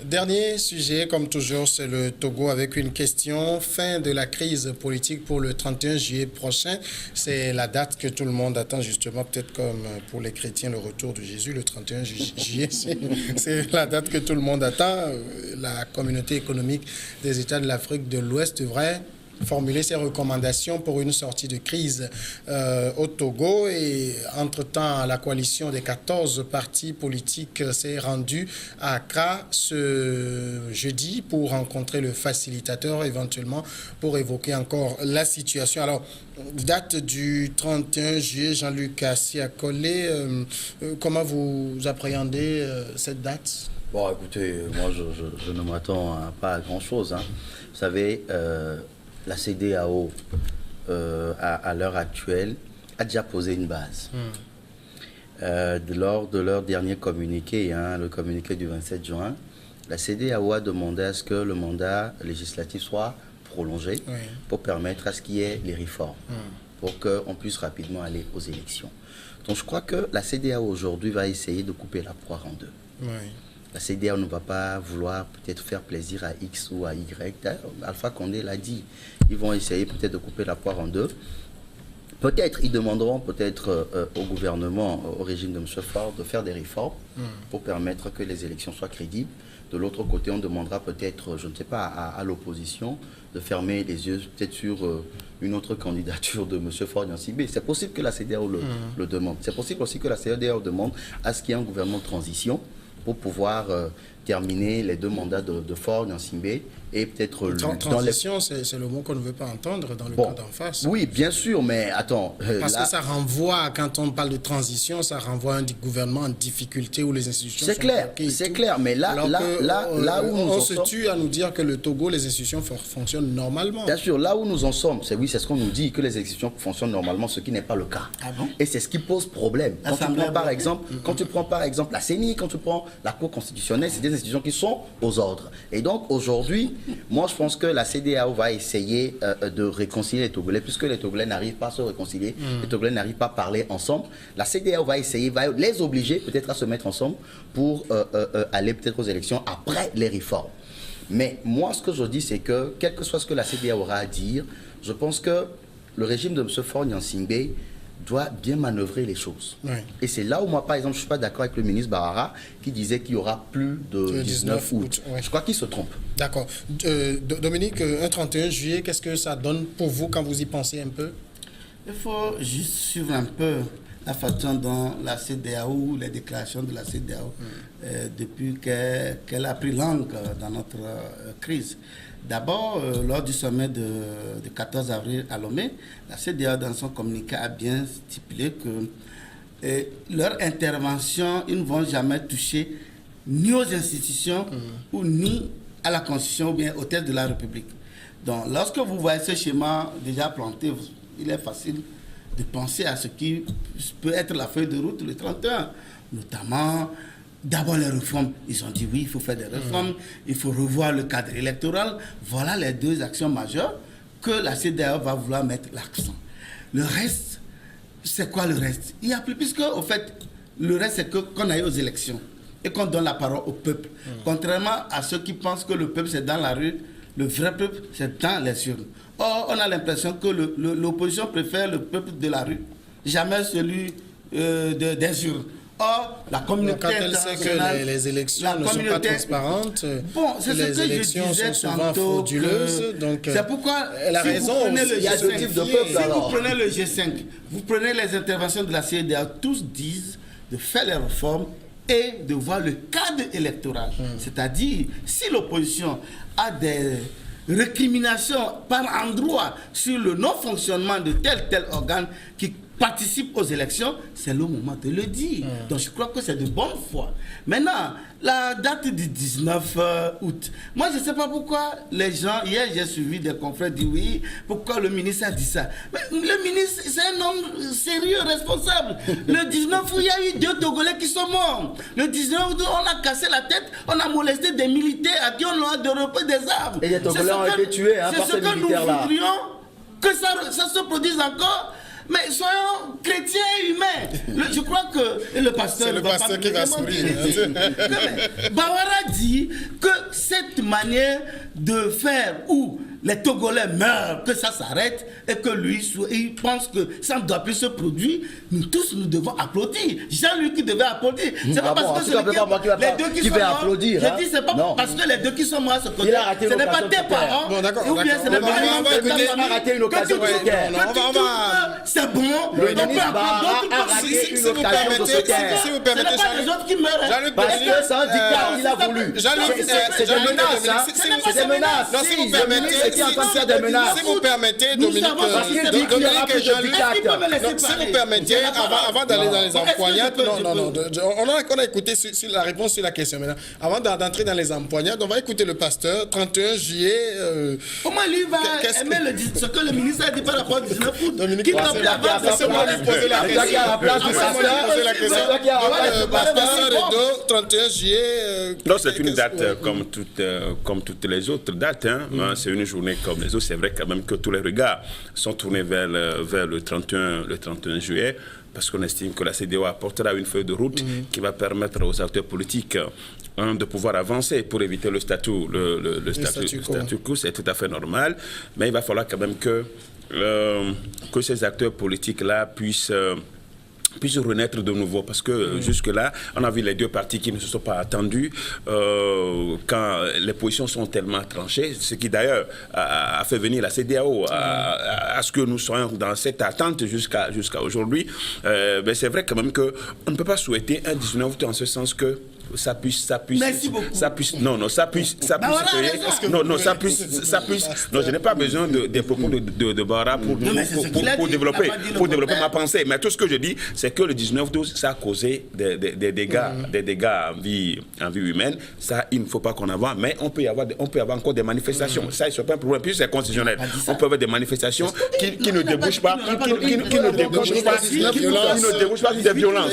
Dernier sujet, comme toujours, c'est le Togo avec une question. Fin de la crise politique pour le 31 juillet prochain. C'est la date que tout le monde attend, justement, peut-être comme pour les chrétiens, le retour de Jésus, le 31 juillet. C'est la date que tout le monde attend. La communauté économique des États de l'Afrique de l'Ouest devrait formuler ses recommandations pour une sortie de crise au Togo. Et entre-temps, la coalition des 14 partis politiques s'est rendue à Accra ce jeudi pour rencontrer le facilitateur, éventuellement pour évoquer encore la situation. Alors, date du 31 juillet, Jean-Luc Assia-Collé, comment vous appréhendez cette date? Bon, écoutez, moi, je ne m'attends pas à grand-chose. Hein. Vous savez, la CEDEAO, à l'heure actuelle, a déjà posé une base. Lors de leur dernier communiqué, le communiqué du 27 juin, la CEDEAO a demandé à ce que le mandat législatif soit prolongé pour permettre à ce qu'il y ait les réformes, pour qu'on puisse rapidement aller aux élections. Donc je crois que la CEDEAO aujourd'hui va essayer de couper la poire en deux. La CEDEAO ne va pas vouloir peut-être faire plaisir à X ou à Y. Alpha Condé l'a dit. Ils vont essayer peut-être de couper la poire en deux. Peut-être, ils demanderont peut-être au gouvernement, au régime de M. Faure, de faire des réformes pour permettre que les élections soient crédibles. De l'autre côté, on demandera peut-être, je ne sais pas, à l'opposition de fermer les yeux peut-être sur une autre candidature de M. Faure-Gnassingbe. C'est possible que la CEDEAO le demande. C'est possible aussi que la CEDEAO demande à ce qu'il y ait un gouvernement de transition pour pouvoir terminer les deux mandats de Faure-Gnassingbe et peut-être... Transition, c'est le mot qu'on ne veut pas entendre dans le cas d'en face. Oui, bien sûr, mais attends... Parce que ça renvoie, quand on parle de transition, ça renvoie à un gouvernement en difficulté où les institutions c'est clair, c'est clair, mais là où nous on se tue à nous dire que le Togo, les institutions fonctionnent normalement. Bien sûr, là où nous en sommes, c'est ce qu'on nous dit, que les institutions fonctionnent normalement, ce qui n'est pas le cas. Ah bon? Et c'est ce qui pose problème. Quand tu prends par exemple la CENI, quand tu prends la Cour constitutionnelle, c'est des institutions qui sont aux ordres. Et donc aujourd'hui, moi je pense que la CEDEAO va essayer de réconcilier les Togolais, puisque les Togolais n'arrivent pas à se réconcilier, les Togolais n'arrivent pas à parler ensemble. La CEDEAO va essayer, va les obliger peut-être à se mettre ensemble pour aller peut-être aux élections après les réformes. Mais moi ce que je dis, c'est que quel que soit ce que la CEDEAO aura à dire, je pense que le régime de M. Faure-Gnassingbe doit bien manœuvrer les choses. Et c'est là où moi, par exemple, je ne suis pas d'accord avec le ministre Barara qui disait qu'il y aura plus de 19 août. Je crois qu'il se trompe. D'accord. Dominique, un 31 juillet, qu'est-ce que ça donne pour vous quand vous y pensez un peu? Il faut juste suivre un peu la façon dont la CEDEAO, les déclarations de la CEDEAO, depuis qu'elle a pris langue dans notre crise. D'abord, lors du sommet de 14 avril à Lomé, la CEDEAO, dans son communiqué, a bien stipulé que leur intervention, ils ne vont jamais toucher ni aux institutions ou ni à la Constitution ou bien au texte de la République. Donc, lorsque vous voyez ce schéma déjà planté, il est facile de penser à ce qui peut être la feuille de route le 31, notamment... D'abord les réformes, ils ont dit oui, il faut faire des réformes, il faut revoir le cadre électoral. Voilà les deux actions majeures que la CEDEAO va vouloir mettre l'accent. Le reste, c'est quoi le reste? Il y a plus, puisque au fait, le reste c'est qu'on aille aux élections et qu'on donne la parole au peuple. Contrairement à ceux qui pensent que le peuple c'est dans la rue, le vrai peuple c'est dans les urnes. Or, on a l'impression que l'opposition préfère le peuple de la rue, jamais celui des urnes. Or, la communauté internationale... que les élections ne sont pas transparentes, les élections sont souvent frauduleuses. C'est pourquoi, elle a raison, il y a deux types de peuples. Si vous prenez le G5, vous prenez les interventions de la CEDEAO, tous disent de faire les réformes et de voir le cadre électoral. C'est-à-dire, si l'opposition a des récriminations par endroit sur le non-fonctionnement de tel organe qui participe aux élections, c'est le moment de le dire. Donc je crois que c'est de bonne foi. Maintenant, la date du 19 août, moi je ne sais pas pourquoi les gens, hier j'ai suivi des confrères dire oui, pourquoi le ministre a dit ça. Mais le ministre, c'est un homme sérieux, responsable. Le 19 août, il y a eu 2 Togolais qui sont morts. Le 19 août, on a cassé la tête, on a molesté des militaires à qui on a dérobé des armes. Et les Togolais ont été tués par ces militaires-là. C'est ce que nous voudrions, que ça se produise encore. Mais soyons chrétiens et humains. Je crois que le pasteur... C'est le pasteur qui va sourire. Bawara dit que cette manière de faire où les Togolais meurent, que ça s'arrête et que lui, il pense que ça ne doit plus se produire, nous tous, nous devons applaudir. Jean-Luc qui devait applaudir. C'est pas parce que les deux qui sont morts. Je dis, c'est pas parce que les deux qui sont morts à ce côté. Ce n'est pas tes parents. Bon, d'accord. Ou bien ce n'est pas a raté une occasion de se taire. C'est bon. Le ministre Bara a raté une occasion de se taire. Si vous permettez, ce n'est pas les autres qui meurent. Parce que c'est un dictat qu'il a voulu. C'est des menaces. C'est des menaces. Non, si vous permettez, qui est en train de faire des menaces. Si vous permettez, Dominique et Jean-Luc, si vous permettez, avant d'aller dans les empoignades, non, on a écouté la réponse sur la question. Maintenant, avant d'entrer dans les empoignades, on va écouter le pasteur, 31 juillet. Comment lui va aimer ce que le ministre a dit par rapport au 19 août? Dominique, laissez-moi lui poser la question. Pasteur Edo, 31 juillet. Non, c'est une date comme toutes les autres dates. C'est une journée comme les autres. C'est vrai quand même que tous les regards sont tournés vers le 31 juillet. Parce qu'on estime que la CEDEAO apportera une feuille de route qui va permettre aux acteurs politiques de pouvoir avancer pour éviter le statu quo. C'est tout à fait normal. Mais il va falloir quand même que ces acteurs politiques-là puissent renaître de nouveau, parce que jusque-là, on a vu les deux partis qui ne se sont pas attendus quand les positions sont tellement tranchées, ce qui d'ailleurs a fait venir la CEDEAO à ce que nous soyons dans cette attente jusqu'à aujourd'hui. Mais c'est vrai quand même qu'on ne peut pas souhaiter un 19 août en ce sens que ça puisse, Merci beaucoup. ça puisse, non, ça puisse je n'ai pas besoin des propos de Bara pour développer ma pensée. Mais tout ce que je dis, c'est que le 19 août, ça a causé des dégâts en vie humaine. Ça, il ne faut pas qu'on avance, mais on peut y avoir encore des manifestations. Ça, c'est pas un problème, puis c'est constitutionnel. On peut avoir des manifestations qui ne débouchent pas, qui ne débouchent pas sur des violences.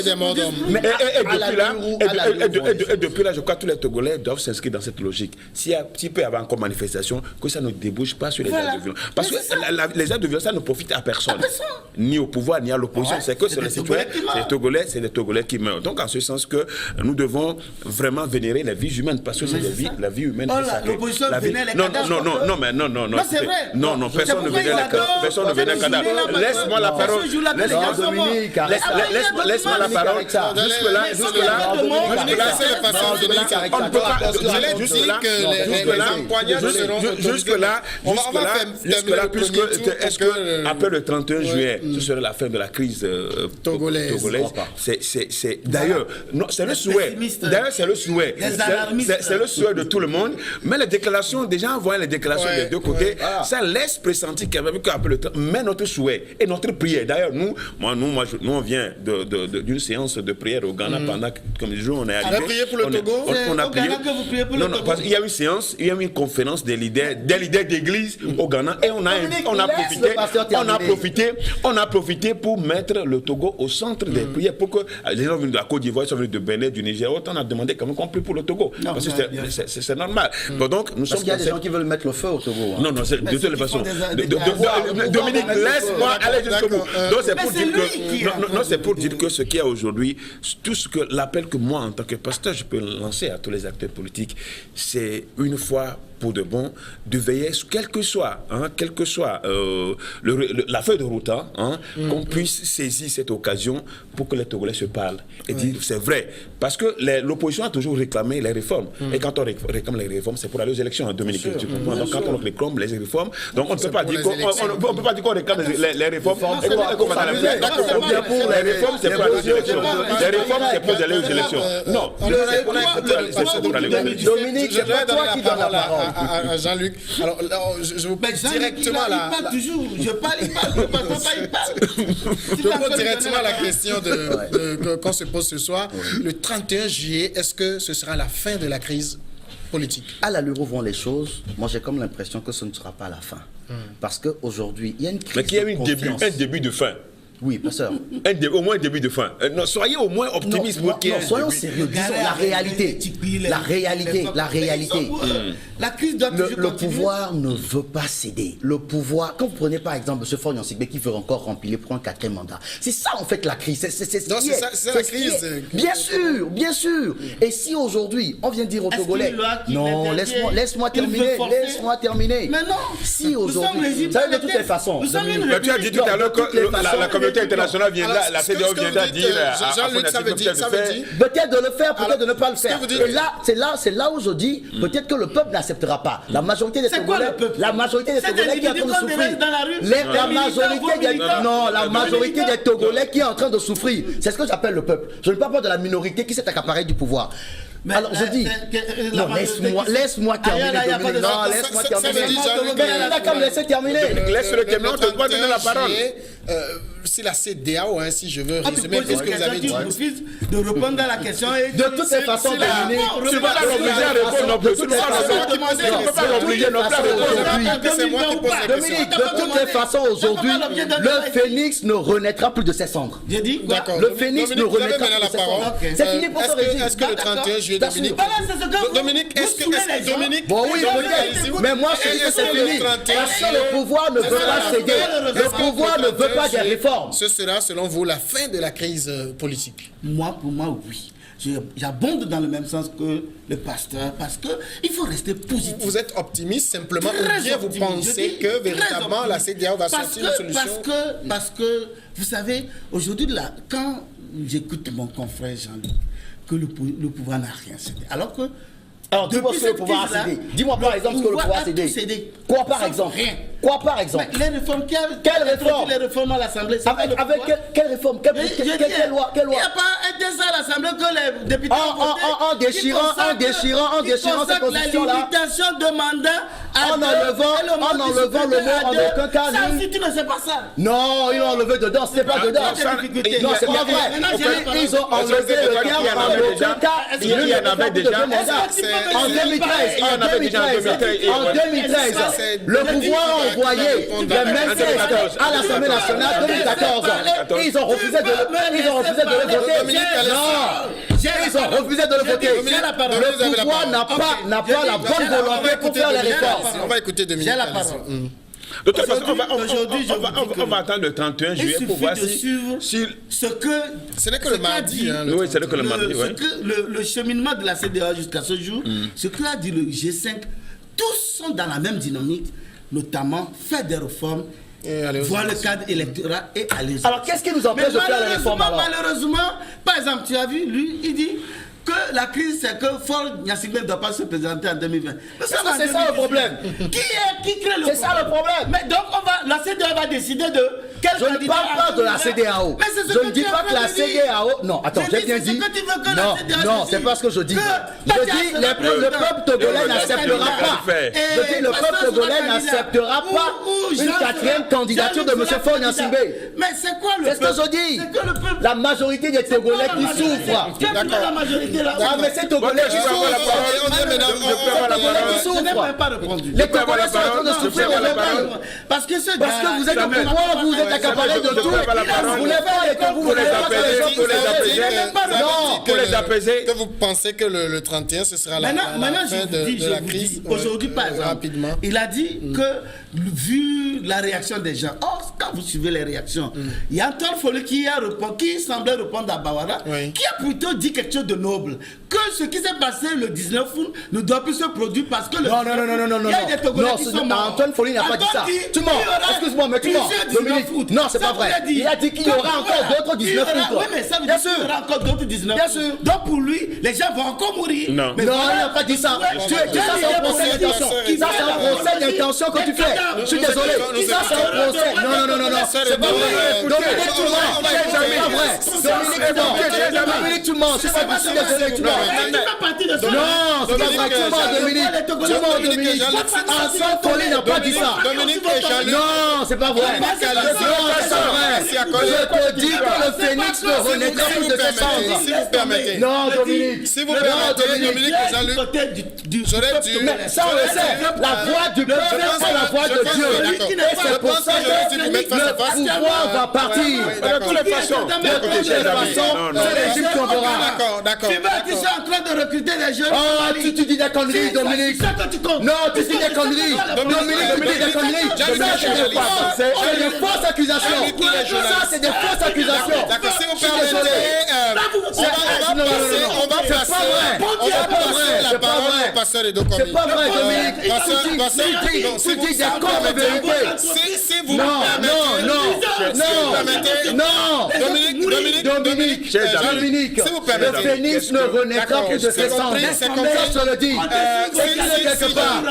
Et depuis là, je crois que tous les Togolais doivent s'inscrire dans cette logique. S'il peut y avoir encore manifestation, que ça ne débouche pas sur les actes de violence. Parce que les actes de violence, ça ne profite à personne. Ni au pouvoir, ni à l'opposition. C'est que c'est les citoyens, c'est les Togolais qui meurent. Donc, en ce sens que nous devons vraiment vénérer les vies humaines. Parce que c'est la vie humaine qui est sacrée. L'opposition vénère les cadavres. Non, c'est vrai. Non, personne ne vénère les cadavres. Laisse-moi la parole. Laisse-moi la parole. Jusque-là, puisque est-ce que après le 31 juillet, ce serait la fin de la crise togolaise? C'est d'ailleurs, c'est le souhait. D'ailleurs, c'est le souhait. C'est le souhait de tout le monde. Mais les déclarations, déjà en voyant les déclarations des deux côtés, ça laisse pressentir qu'après le temps, mais notre souhait et notre prière. D'ailleurs, nous, on vient d'une séance de prière au Ghana pendant comme les jours on est arrivé. Prié pour le Togo? On a prié. Non, parce qu'il y a une séance, il y a eu une conférence des leaders d'église au Ghana et on a profité pour mettre le Togo au centre des prières pour que les gens venus de la Côte d'Ivoire, sont venus de Bénin, du Niger, on a demandé quand même qu'on prie pour le Togo. Parce que c'est normal. Donc, nous sommes qu'il y a des gens qui veulent mettre le feu au Togo. Non, c'est de toute façon. Dominique, laisse-moi aller jusqu'au bout. Donc, c'est pour dire que ce qu'il y a aujourd'hui, tout ce que l'appel que moi, en tant que pasteur, je peux lancer à tous les acteurs politiques, c'est une fois pour de bon, de veiller, quelle que soit la feuille de route, qu'on puisse saisir cette occasion pour que les Togolais se parlent et dire c'est vrai. Parce que l'opposition a toujours réclamé les réformes. Et quand on réclame les réformes, c'est pour aller aux élections en 2015. Donc quand on réclame les réformes, donc on ne peut pas dire qu'on réclame les réformes et qu'on va dans les réformes, c'est pour aller aux élections. Les réformes, c'est pour aller aux élections. Non, c'est pour aller aux élections. Dominique, c'est pas toi qui donne la parole. À Jean-Luc. Alors, je vous pose directement là. Il parle toujours. Je parle, il parle. Je pose directement la question qu'on se pose ce soir. Le 31 juillet, est-ce que ce sera la fin de la crise politique? À l'allure où vont les choses, moi j'ai comme l'impression que ce ne sera pas la fin. Parce qu'aujourd'hui, il y a une crise mais qu'il y a un début de fin. Oui, pasteur. Au moins un début de fin. Non, soyez au moins optimistes. Non, soyons sérieux. Disons la réalité. La réalité. La crise doit toujours Le pouvoir ne veut pas céder. Le pouvoir, quand vous prenez par exemple M. Faure Gnassingbe qui veut encore remplir pour un 4e mandat, c'est ça en fait la crise. C'est la crise. Bien sûr. Et si aujourd'hui, on vient dire aux Togolais, non, laisse-moi terminer. Mais non. Si aujourd'hui, vous savez de toutes les façons. Tu as dit tout à l'heure que la communauté internationale viendra, la CEDEAO viendra dire Jean-Luc, ça veut dire peut-être de le faire, peut-être de ne pas le faire. Et là, c'est là où je dis, peut-être que le peuple n'acceptera pas. La majorité des Togolais, qui est en train de souffrir. La majorité des Togolais qui est en train de souffrir. C'est ce que j'appelle le peuple. Je ne parle pas de la minorité qui s'est accaparée du pouvoir. Mais alors je dis, non, laisse-moi terminer. Non, laisse-moi terminer. Il a qu'à me laisser terminer. Laisse-le terminer, on te doit donner la parole. Si la CEDEAO, si je veux résumer tout ce que vous avez dit. De répondre à la question. De toutes les façons, Dominique, tu ne peux pas l'obliger à répondre non plus. Tu ne peux pas l'obliger non plus à répondre. Dominique, de toutes les façons, aujourd'hui, le phénix ne renaîtra plus de ses cendres. J'ai dit, le phénix ne renaîtra plus de ses cendres. C'est fini pour ce régime. Est-ce que le 31 juillet, Dominique, est-ce que Dominique, bon oui, mais moi je dis que c'est fini. Parce que le pouvoir ne veut pas céder. Le pouvoir ne veut pas des réformes. Ce sera, selon vous, la fin de la crise politique? Pour moi, oui. J'abonde dans le même sens que le pasteur parce qu'il faut rester positif. Vous êtes optimiste simplement ou bien vous pensez que véritablement la CEDEAO va sortir une solution? Parce que, vous savez, aujourd'hui, quand j'écoute mon confrère Jean-Luc, que le pouvoir n'a rien cédé. Alors que dis-moi ce que le pouvoir a cédé. Dis-moi par exemple ce que le pouvoir a cédé. Quoi par exemple? Rien. Quoi par exemple? Les réformes, quelle réforme? Les réformes à l'Assemblée. Avec quelle réforme? Quelle loi? Il n'y a pas un dessin à l'Assemblée que les députés ont voté. En déchirant cette constitution-là. La limitation de mandat en enlevant le mot en aucun cas. Ça aussi, tu ne sais pas ça. Non, ils l'ont enlevé dedans, c'est pas dedans. Non, c'est pas vrai. Ils ont enlevé le terme en aucun cas. Il y en avait déjà. En 2013, le pouvoir a envoyé les mêmes textes à l'Assemblée nationale 2014. Ils ont refusé de le voter. Non, ils ont refusé de le voter. Le pouvoir n'a pas la bonne volonté pour faire les réformes. On va écouter Dominique. J'ai la parole. De toute façon, on va attendre le 31 juillet pour voir si ce que... Ce n'est que le mardi. Oui, c'est que le mardi. Le cheminement de la CEDEAO jusqu'à ce jour, ce que a dit le G5, tous sont dans la même dynamique, notamment faire des réformes, voir le cadre électoral et aller. Alors qu'est-ce qui nous empêche de faire les réformes alors? Malheureusement, par exemple, tu as vu, lui, il dit que la crise, c'est que Faure Gnassingbe ne doit pas se présenter en 2020. C'est ça le problème. Qui crée le problème? C'est ça le problème. Mais donc, la CEDEAO va décider de quel candidat. Je ne parle pas de la CEDEAO. Je ne dis pas que la CEDEAO... Non, attends, j'ai bien dit... Non, c'est pas ce que je dis. Je dis le peuple togolais n'acceptera pas. Je dis le peuple togolais n'acceptera pas une 4e candidature de M. Faure Gnassingbe. Mais c'est quoi le peuple? C'est ce que je dis. La majorité des Togolais qui souffrent. D'accord. Ah, mais c'est Togolais qui souffrent. Les Togolais sont en train de souffrir. Parce que vous êtes au pouvoir, vous êtes accaparés de tout. Vous voulez pas les Togolais. Pour les apaiser. Que vous pensez que le 31, ce sera la fin de la crise? Aujourd'hui, par exemple, il a dit que, vu la réaction des gens, quand vous suivez les réactions, il y a Antoine Follet qui semblait répondre à Bawara, qui a plutôt dit quelque chose de noble, que ce qui s'est passé le 19 août ne doit plus se produire parce que non, il y a des Togolais qui sont morts. Antoine Follet n'a pas dit ça. Tu mens. Excuse-moi, mais tu mens. Dominique, non, c'est pas vrai. Il a dit qu'il y aura encore d'autres 19 août. Oui, mais ça veut dire qu'il y aura encore d'autres 19 août. Bien sûr. Donc pour lui, les gens vont encore mourir. Non, il n'a pas dit ça. Ça, c'est un procès d'intention. Ça, c'est un procès d'intention que tu fais. Je suis désolé. Ça, c'est un procès. Non. C'est pas vrai. Dominique, tu mens. C'est pas vrai. Dominique, tu mens. Je suis désolé, tu mens. Non, c'est pas vrai. Tu mens, Dominique, Ansel Collé n'a pas dit ça. Dominique et Jean-Luc. Non, c'est pas vrai. Je te dis que le phénix ne renaîtra plus de ses cendres. Si vous permettez. Non, Dominique. Si vous permettez, Dominique et Jean-Luc. J'aurais dû. Mais ça, on le sait. La voix du peuple, c'est la voix de Dieu. Et c'est pour ça que le pouvoir va partir. De toutes les façons, c'est l'Égypte tombera. D'accord. Tu es en train de recruter des jeunes. Oh, tu dis des conneries, Dominique. C'est ça que tu comptes. Non, tu dis des conneries. Dominique, tu dis des conneries. C'est des fausses accusations. Ça, c'est des fausses accusations. D'accord, si vous permettez, on va passer la parole au pasteur Edo Komi. C'est pas vrai, Dominique. Tu dis des contre-vérités. Si vous permettez, Dominique, si vous permettez, le phénix ne renaîtra plus de ses cendres. Ça, je le dis. Quelque part.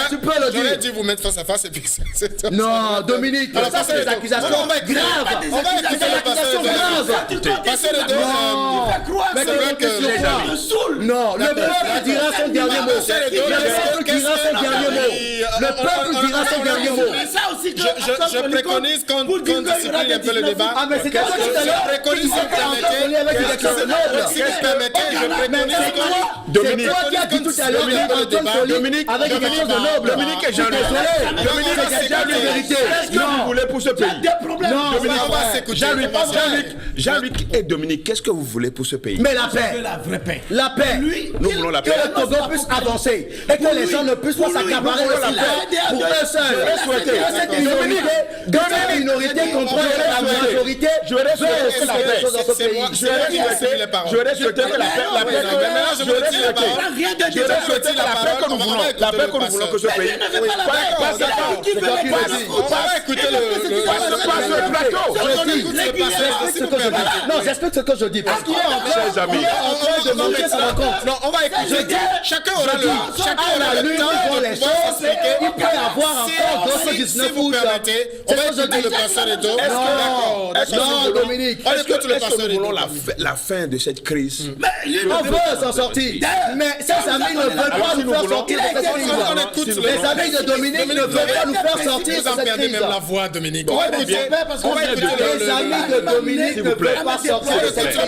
Tu peux le dire. J'aurais dû vous mettre face à face et puis c'est tout. Non, Dominique, ça c'est des accusations graves. On va écouter le pasteur Edo. Pasteur Edo, mais c'est vrai que non, le peuple dira son dernier mot. Le peuple dira son dernier mot. Le peuple dira son dernier mot. Je préconise qu'on discipline un peu le débat. Ah, mais c'est quoi tout à l'heure? Je préconise si vous permettez, je préconise qu'on... Dominique, toi qui as dit tout à l'heure Dominique, avec quelque chose de noble. Dominique et Jean-Luc. Dominique, c'est déjà la vérité. Qu'est-ce que vous voulez pour ce pays? Non, Jean-Luc et Dominique, qu'est-ce que vous voulez pour ce pays? mais la paix. La vraie paix. La paix. Nous voulons la paix. Que le Togo puisse avancer et que les gens ne puissent pas s'accaparer aussi pour eux seuls. Que cette minorité contrôle la majorité. Je vais souhaiter la paix. Je vais souhaiter que la paix que nous voulons. La paix que nous voulons que ce pays. On va écouter le plateau. Non, j'explique ce que je dis. Parce qu'il est en train de monter sa rencontre. Non, on va écouter. Chacun aura le temps pour les choses. Il peut y avoir encore d'autres 19 août. On va écouter le pasteur Edo. Non, Dominique. Est-ce que nous voulons la fin de cette crise? On veut s'en sortir. Mais ces amis ne veulent pas nous faire sortir de cette crise. Les amis de Dominique ne veulent pas nous faire sortir de cette crise. Même la voix, Dominique. Les amis de Dominique ne veulent pas sortir de cette crise.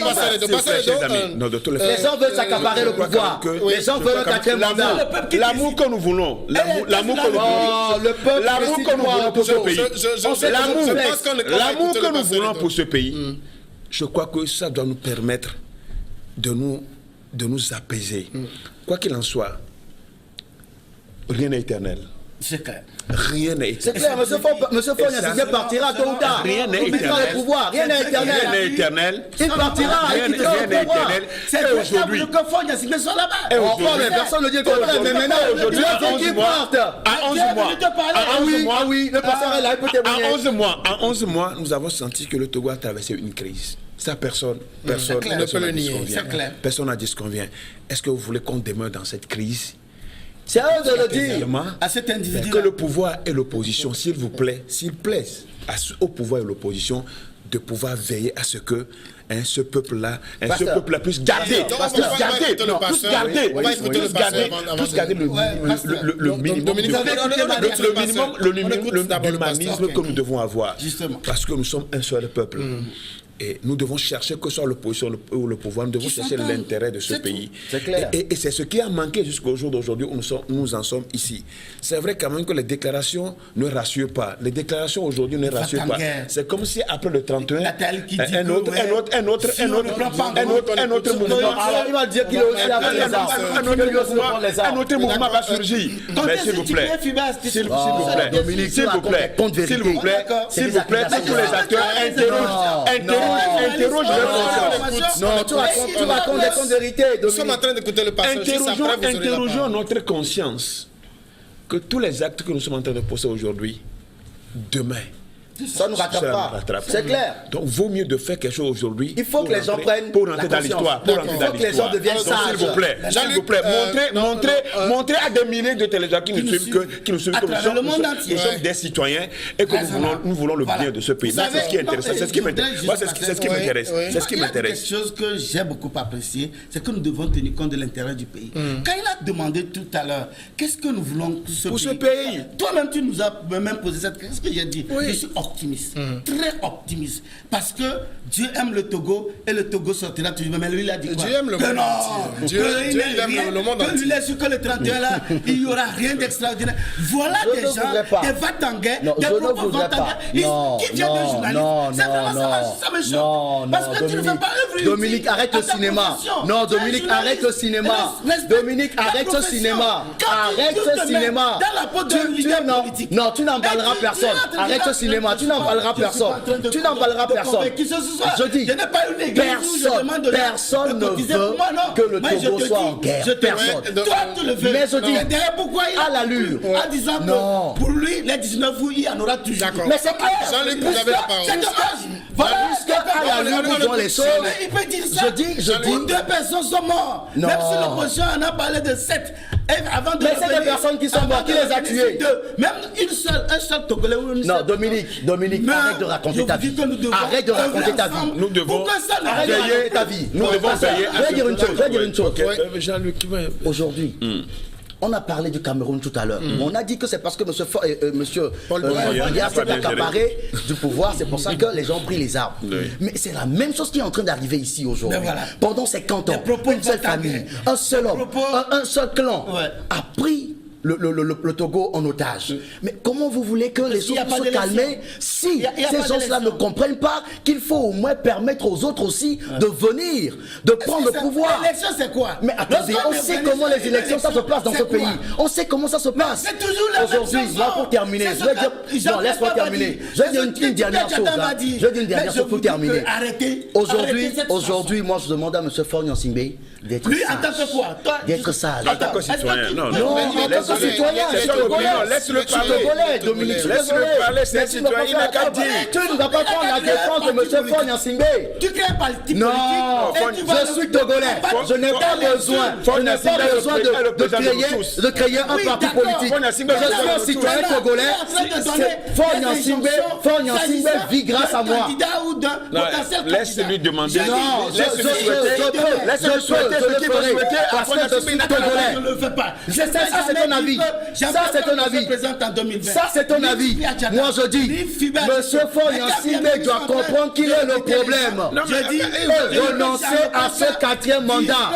Les gens veulent s'accaparer le pouvoir. Les gens veulent attaquer le mandat. L'amour que nous voulons. L'amour que nous voulons. L'amour que nous voulons pour ce pays. L'amour que nous voulons pour ce pays. Je crois que ça doit nous permettre de nous apaiser. Quoi qu'il en soit, rien n'est éternel. C'est clair. Rien n'est C'est éternel. clair, monsieur Fogna partira tôt ou tard. Rien n'est Il quittera le pouvoir. Rien n'est éternel. Rien n'est éternel. Il partira, il quittera le pouvoir. C'est aujourd'hui que Fogna s'y met sur la barre. Enfin, mais personne ne dit le contraire. Mais maintenant, aujourd'hui, il faut qu'il parte. À 11 mois. Ah oui, le pasteur est là, il peut témoigner. À 11 mois, nous avons senti que le Togo a traversé une crise. Ça, personne ne peut le nier. Personne n'a dit ce qu'on vient. Est-ce que vous voulez qu'on demeure dans cette crise? C'est à eux de le dire. À cet individu. Que le pouvoir et l'opposition, s'il vous plaît, s'il plaise au pouvoir et l'opposition, de pouvoir veiller à ce que ce peuple-là puisse garder, l'humanisme que nous devons avoir. Parce que nous sommes un seul peuple. Et nous devons chercher, que ce soit l'opposition ou le pouvoir, nous devons chercher l'intérêt de ce pays. Et c'est ce qui a manqué jusqu'au jour d'aujourd'hui où nous en sommes ici. C'est vrai quand même que les déclarations ne rassurent pas. Les déclarations aujourd'hui ne rassurent pas. C'est comme si après le 31, un autre mouvement va surgir. Mais s'il vous plaît, s'il vous plaît, tous les acteurs interrogent leur conscience. Non, tu racontes des contes de vérité. Nous sommes en train d'écouter le pasteur. Interrogeons notre conscience que tous les actes que nous sommes en train de poser aujourd'hui, demain, Ça ne nous rattrape pas. C'est clair. Donc, vaut mieux de faire quelque chose aujourd'hui. Il faut que les gens prennent pour rentrer dans l'histoire. Il faut que les gens deviennent sages. S'il vous plaît, montrez à des milliers de téléspectateurs qui nous suivent que nous sommes des citoyens et que nous voulons le bien de ce pays. C'est ce qui est intéressant. C'est ce qui m'intéresse. Moi, c'est ce qui m'intéresse. C'est ce qui m'intéresse. Quelque chose que j'ai beaucoup apprécié, c'est que nous devons tenir compte de l'intérêt du pays. Quand il a demandé tout à l'heure, qu'est-ce que nous voulons pour ce pays? Toi-même, tu nous as même posé cette question. Qu'est-ce que j'ai dit? Je suis optimiste, très optimiste, parce que Dieu aime le Togo et le Togo sortira toujours. Mais lui, il a dit quoi? Dieu aime le monde entier. Dieu aime le monde entier. Lui, il est sûr que le 31 là, il n'y aura rien d'extraordinaire. Voilà des gens, des va-t-en-guerre, des propos va-t-en-guerre, qui viennent de journalistes. C'est vraiment ça me choque. Parce que tu ne fais pas œuvre. Dominique, arrête le cinéma. Non, Dominique, arrête le cinéma. Dominique, arrête ce cinéma. Arrête ce cinéma. Non, tu n'emballeras personne. Arrête ce cinéma. Tu n'emballeras personne. Tu n'emballeras personne. Je dis, personne ne veut que le Togo soit en guerre. Personne. Toi, tu le veux. Mais je dis, pourquoi il à l'allure. En disant que pour lui, les 19 août, il y en aura toujours. Mais c'est clair. Jean-Luc, vous avez la parole. C'est dommage. Voilà, à l'allure où vont les choses. Il peut dire ça. Je dis, 2 personnes sont mortes. Même si l'opposition en a parlé de 7. Avant de mais c'est des personnes qui sont mortes, qui les a tuées. Même un seul Togolais ou une seule. Non, Dominique, arrête de raconter ta vie. Arrête de raconter ta vie. Nous devons veiller ta vie. Nous devons veiller. Je vais dire une chose. Jean-Luc, aujourd'hui, on a parlé du Cameroun tout à l'heure. On a dit que c'est parce que monsieur Paul Biya s'est accaparé du pouvoir, c'est pour ça que les gens ont pris les armes. Mais c'est la même chose qui est en train d'arriver ici aujourd'hui. Pendant 50 ans, une seule famille, un seul homme, un seul clan a pris le Togo en otage. Mais comment vous voulez que les choses se calment si ces gens-là ne comprennent pas qu'il faut au moins permettre aux autres aussi de venir, de prendre le pouvoir. L'élection, c'est quoi? Mais attendez, on sait comment les élections ça se passe dans ce pays. On sait comment ça se passe. C'est toujours la même chose. Aujourd'hui, pour terminer, je vais dire, non, laisse-moi terminer. Je vais dire une dernière chose. Je vais dire une dernière chose pour terminer. Aujourd'hui, moi, je demande à M. Faure Gnassingbé d'être sage. Lui, en tant que quoi? D'être sage. En tant que citoyen. Non, en tant que citoyen. Laisse-le parler. Dominique, laisse-le parler, c'est citoyen, il n'a qu'à dire. Tu ne vas pas prendre la défense de M. Faure Gnassingbé. Tu crées un parti politique. Non, je suis Togolais. Je n'ai pas besoin de créer un parti politique. Je suis un citoyen togolais. Faure Gnassingbé vit grâce à moi. Laisse-lui demander. Non, je le ferai parce que je suis togolais. Je ne le fais pas. Ça, c'est ton avis. Ça, c'est ton avis. Ça, c'est ton avis. Moi, je dis, monsieur Faure Gnassingbé doit comprendre qu'il est le problème. Je dis, renoncer à ce 4e mandat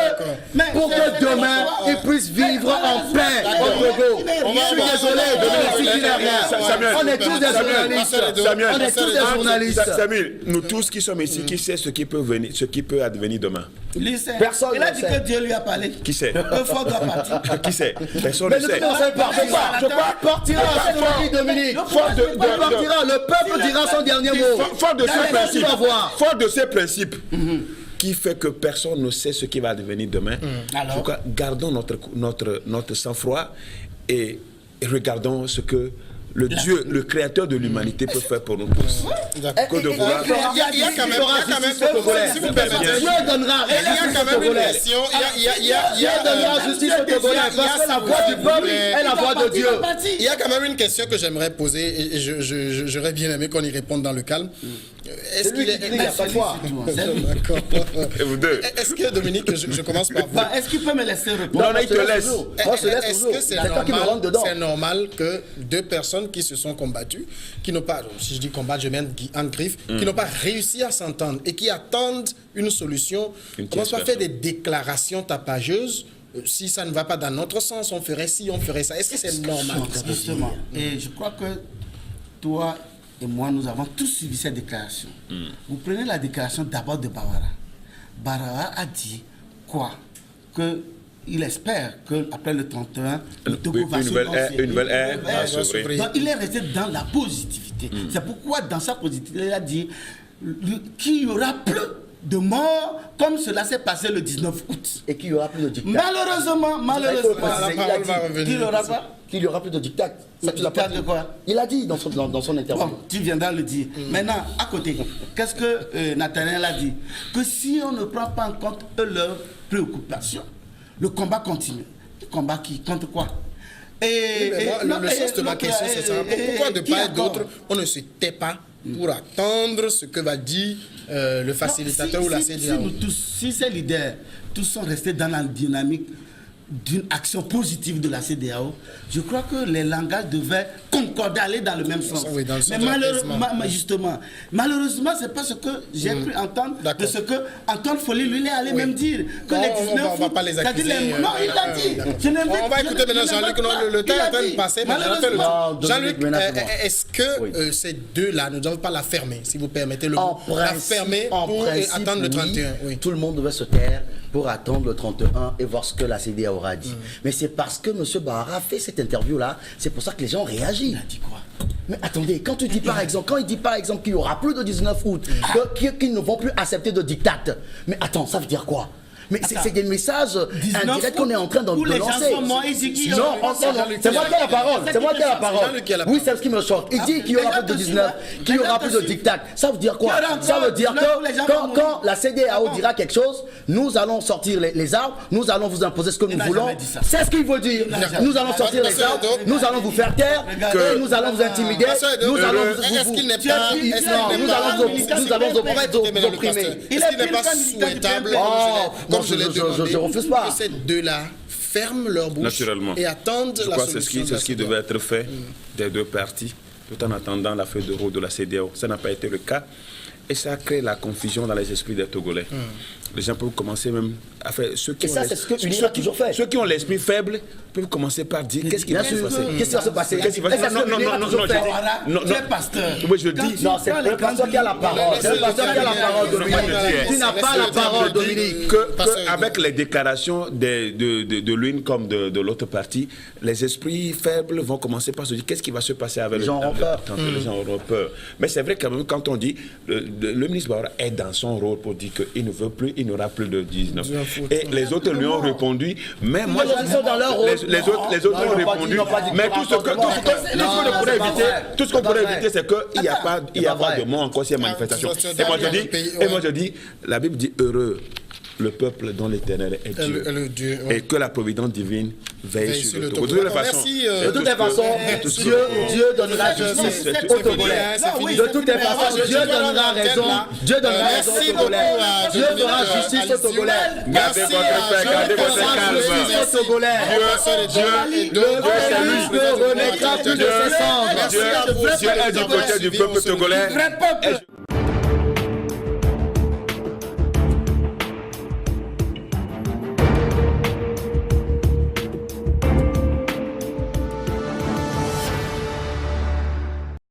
pour que demain, il puisse vivre en paix au Togo. Je suis désolé, Dominique, si tu n'es rien. On est tous des journalistes. On est tous des journalistes. Samuel, nous tous qui sommes ici, qui sait ce qui peut advenir demain? Personne il a dit que Dieu lui a parlé. Qui sait? Faure doit partir. Qui sait? Personne ne sait. Je partira, Dominique. Le peuple dira son dernier mot. Fort de ces principes. Qui fait que personne ne sait ce qui va devenir demain. En tout cas, gardons notre sang-froid et regardons ce que le Dieu, le créateur de l'humanité peut faire pour nous tous. Il y a quand même, si vous permettez, Dieu donnera question. Dieu donnera justice au Togolais parce que la voix du peuple est la voix de Dieu. Il y a quand même une question que j'aimerais poser et j'aurais bien aimé qu'on y réponde dans le calme. Est-ce qu'il est d'accord. Est-ce que Dominique, je commence par vous. Est-ce qu'il peut me laisser répondre? Non, il te laisse. Est-ce que c'est normal que 2 personnes qui se sont combattues, qui n'ont pas, si je dis combattre, je mets en griffe, qui n'ont pas réussi à s'entendre et qui attendent une solution, commencent pas à faire des déclarations tapageuses? Si ça ne va pas dans notre sens, on ferait ci, on ferait ça. Est-ce que c'est normal? Justement. Et je crois que toi et moi, nous avons tous suivi cette déclaration. Vous prenez la déclaration d'abord de Bawara. Bawara a dit quoi? Il espère qu'après le 31, le Togo va se une nouvelle ère. Donc il est resté dans la positivité. C'est pourquoi dans sa positivité, il a dit qu'il n'y aura plus de morts comme cela s'est passé le 19 août. Et qu'il n'y aura plus de dictat. Malheureusement, La parole va revenir. qu'il n'aura pas. Qu'il n'y aura plus de dictat. Ça, tu l'as pas dit. De quoi? Il a dit dans son interview. Bon, tu viendras le dire. Maintenant, à côté, qu'est-ce que Nathaniel a dit? Que si on ne prend pas en compte leurs préoccupations, le combat continue. Le combat qui compte quoi? Le sens de ma question, c'est ça. Pourquoi de part et d'autre, on ne se tait pas pour attendre ce que va dire le facilitateur ou la CEDEAO? Si ces leaders, tous sont restés dans la dynamique d'une action positive de la CEDEAO, je crois que les langages devaient concorder, aller dans le même sens. Oui, dans le sens mais justement, malheureusement, c'est pas ce que j'ai pu entendre de ce que Antoine Folly lui est allé même dire. Que les 19 on va pas les accuser. Non, il l'a dit. On va écouter maintenant Jean-Luc. Le temps est en train de passer. Jean-Luc, est-ce que ces deux-là, nous ne devons pas la fermer, si vous permettez le mot? La fermer pour attendre le 31. Oui. Tout le monde devait se taire pour attendre le 31 et voir ce que la CEDEAO aura dit. Mais c'est parce que M. Bahara a fait cette interview-là, c'est pour ça que les gens réagissent. Il a dit quoi? Mais attendez, quand il dit par exemple qu'il n'y aura plus de 19 août, qu'ils ne vont plus accepter de dictat, mais attends, ça veut dire quoi? Mais c'est des messages indirects qu'on est en train de lancer. Les gens sont morts, il dit qu'il y aura... Non, c'est moi qui ai la parole. C'est moi qui ai la parole. Oui, c'est ce qui me choque. Il dit qu'il n'y aura plus de 19, qu'il n'y aura plus de dictat. Ça veut dire quoi? Ça veut dire que quand la CEDEAO dira quelque chose, nous allons sortir les armes, nous allons vous imposer ce que nous voulons. C'est ce qu'il veut dire. Nous allons sortir les armes, nous allons vous faire taire, et nous allons vous intimider, nous allons vous opprimer. Est-ce qu'il n'est pas souhaitable, comme je l'ai demandé, je refuse pas, que ces deux-là ferment leur bouche et attendent la solution? C'est ce qui devait être fait des deux parties, tout en attendant la feuille de route de la CEDEAO. Ça n'a pas été le cas. Et ça a créé la confusion dans les esprits des Togolais. Les gens peuvent commencer même à faire... Ceux qui ont l'esprit faible peuvent commencer par dire qu'est-ce qui va se passer. Qu'est-ce qui va se passer? Non, pasteur. Oui, je dis... Non, c'est le pasteur qui a la parole. C'est le pasteur qui a la parole, Dominique. Tu n'as pas la parole, Dominique. Avec les déclarations de l'une comme de l'autre partie, les esprits faibles vont commencer par se dire qu'est-ce qui va se passer avec les gens auront peur. Les gens auront peur. Mais c'est vrai quand même, quand on dit... Le ministre Bahara est dans son rôle pour dire qu'il ne veut plus, il n'aura plus de 19. Et les autres lui ont répondu, mais moi, les autres ont répondu, mais tout ce qu'on pourrait éviter, c'est qu'il n'y a pas de mort encore sur la manifestation. Et moi je dis, la Bible dit heureux le peuple dont l'Éternel est Dieu, et que la providence divine veille sur le Togo. De toutes les façons, Dieu donnera justice aux Togolais. De toutes les façons, Dieu donnera raison. Dieu donnera raison aux Togolais. Dieu fera justice aux Togolais. Gardez votre paix, gardez votre calme. Dieu renaîtra plus de ses cendres. Dieu est du côté du peuple togolais.